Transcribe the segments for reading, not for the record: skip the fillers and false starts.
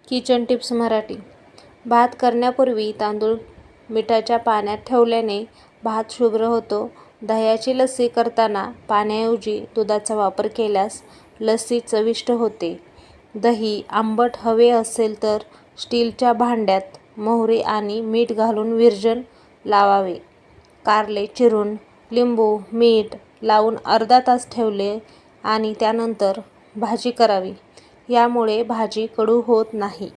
Kitchen tips Marathi. भात करण्यापूर्वी तांदूळ मिठाच्या पाण्यात ठेवल्याने भात शुभ्र होतो. दह्याची लस्सी करताना पाण्याऐवजी दुधाचा वापर केल्यास लस्सी चविष्ट होते. दही आंबट हवे असेल तर स्टीलच्या भांड्यात मोहरी आणि मीठ घालून विरजण लावावे. कारले चिरून लिंबू, मीठ लावून अर्धा तास ठेवले आणि त्यानंतर भाजी करावी. यामुळे भाजी कडू होत नाही.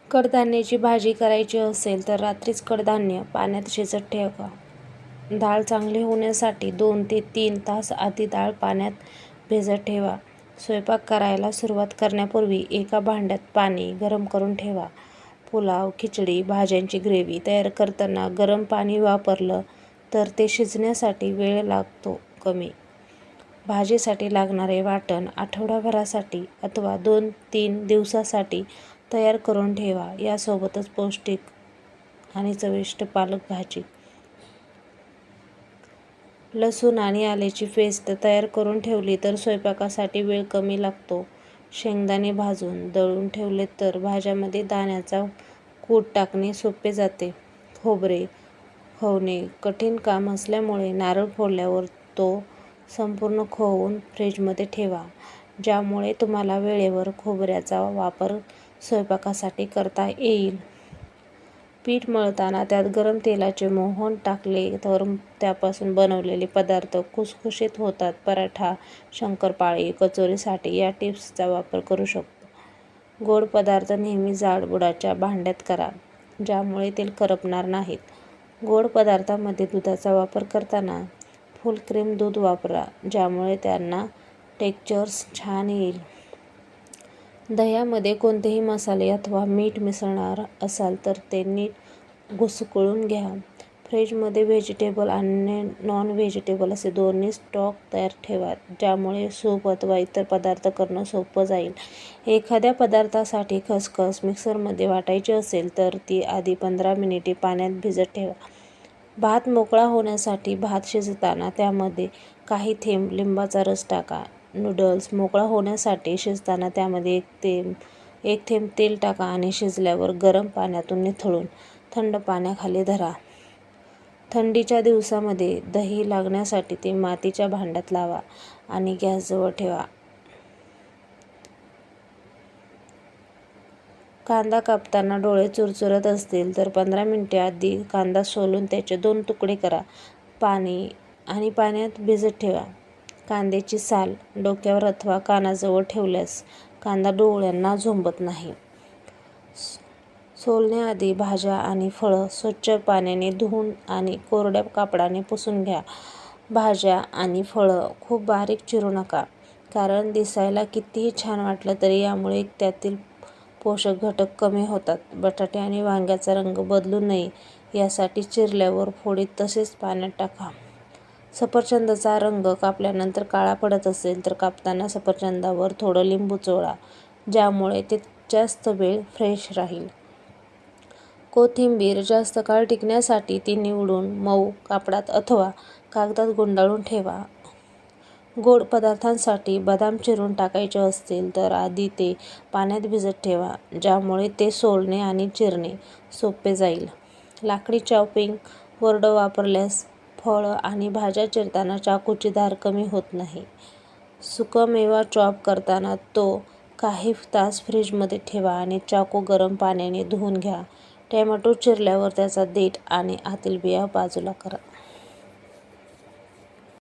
कडधान्याची भाजी करायची असेल तर रात्रीच कडधान्य पाण्यात शिजत ठेवा. डाळ चांगली होण्यासाठी 2 ते 3 तास आधी डाळ पाण्यात भिजत ठेवा. स्वयंपाक करायला सुरुवात करण्यापूर्वी एका भांड्यात पाणी गरम करून ठेवा. पुलाव, खिचडी, भाज्यांची ग्रेव्ही तयार करताना गरम पाणी वापरलं तर ते शिजण्यासाठी वेळ लागतो कमी. भाजीसाठी लागणारे वाटण आठवडाभरासाठी अथवा 2-3 दिवसासाठी तयार करून ठेवा. यासोबतच पौष्टिक आणि चविष्ट पालक भाजी. लसूण आणि आल्याची पेस्ट तयार करून ठेवली तर स्वयंपाकासाठी वेळ कमी लागतो. शेंगदाणे भाजून दळून ठेवले तर भाज्यांमध्ये दाण्याचा कूट टाकणे सोपे जाते. खोबरे खवणे कठीण काम असल्यामुळे नारळ फोडल्यावर तो संपूर्ण खवून फ्रीजमध्ये ठेवा. ज्यामुळे तुम्हाला वेळेवर खोबऱ्याचा वापर स्वयंपाकासाठी करता येईल. पीठ मळताना त्यात गरम तेलाचे मोहन टाकले तर त्यापासून बनवलेले पदार्थ खुसखुशीत होतात. पराठा, शंकरपाळी, कचोरीसाठी या टिप्सचा वापर करू शकतो. गोड पदार्थ नेहमी जाड बुडाच्या भांड्यात करा, ज्यामुळे ते करपणार नाहीत. गोड पदार्थांमध्ये दुधाचा वापर करताना फुल क्रीम दूध वापरा, ज्यामुळे त्यांना टेक्स्चर छान येईल. दह्यामध्ये कोणतेही मसाले अथवा मीठ मिसळणार असाल तर ते नीट घुसळून घ्या. फ्रीजमध्ये व्हेजिटेबल आणि नॉन व्हेजिटेबल असे दोन्ही स्टॉक तयार ठेवा, ज्यामुळे सूप अथवा इतर पदार्थ करणं सोपं जाईल. एखाद्या पदार्थासाठी खसखस मिक्सरमध्ये वाटायची असेल तर ती आधी 15 मिनिटे पाण्यात भिजत ठेवा. भात मोकळा होण्यासाठी भात शिजताना त्यामध्ये काही थेंब लिंबाचा रस टाका. नूडल्स मोकळा होण्यासाठी शिजताना त्यामध्ये 1 थेंब तेल टाका आणि शिजल्यावर गरम पाण्यातून निथळून थंड पाण्याखाली धरा. थंडीच्या दिवसांमध्ये दही लागण्यासाठी ते मातीच्या भांड्यात लावा आणि गॅसजवळ ठेवा. कांदा कापताना डोळे चुरचुरत असतील तर 15 मिनिटे आधी कांदा सोलून त्याचे 2 तुकडे करा आणि पाण्यात भिजत ठेवा. कांद्याची साल डोक्यावर अथवा कानाजवळ ठेवल्यास कांदा डोळ्यांना झोंबत नाही. सोलण्याआधी भाज्या आणि फळं स्वच्छ पाण्याने धुवून आणि कोरड्या कापडाने पुसून घ्या. भाज्या आणि फळं खूप बारीक चिरू नका, कारण दिसायला कितीही छान वाटलं तरी यामुळे त्यातील पोषक घटक कमी होतात. बटाटे आणि वांग्याचा रंग बदलू नये यासाठी चिरल्यावर फोडीत तसेच पाण्यात टाका. सफरचंदाचा रंग कापल्यानंतर काळा पडत असेल तर कापताना सफरचंदावर थोडं लिंबू चोळा, ज्यामुळे ते जास्त वेळ फ्रेश राहील. कोथिंबीर जास्त काळ टिकण्यासाठी ती निवडून मऊ कापडात अथवा कागदात गुंडाळून ठेवा. गोड पदार्थांसाठी बदाम चिरून टाकायचे असतील तर आधी ते पाण्यात भिजत ठेवा, ज्यामुळे ते सोलणे आणि चिरणे सोपे जाईल. लाकडी चॉपिंग बोर्ड वापरल्यास फळं आणि भाज्या चिरताना चाकूची धार कमी होत नाही. सुकामेवा चॉप करताना तो काही तास फ्रीजमध्ये ठेवा आणि चाकू गरम पाण्याने धुवून घ्या. टोमॅटो चिरल्यावर त्याचा देठ आणि आतील बिया बाजूला करा.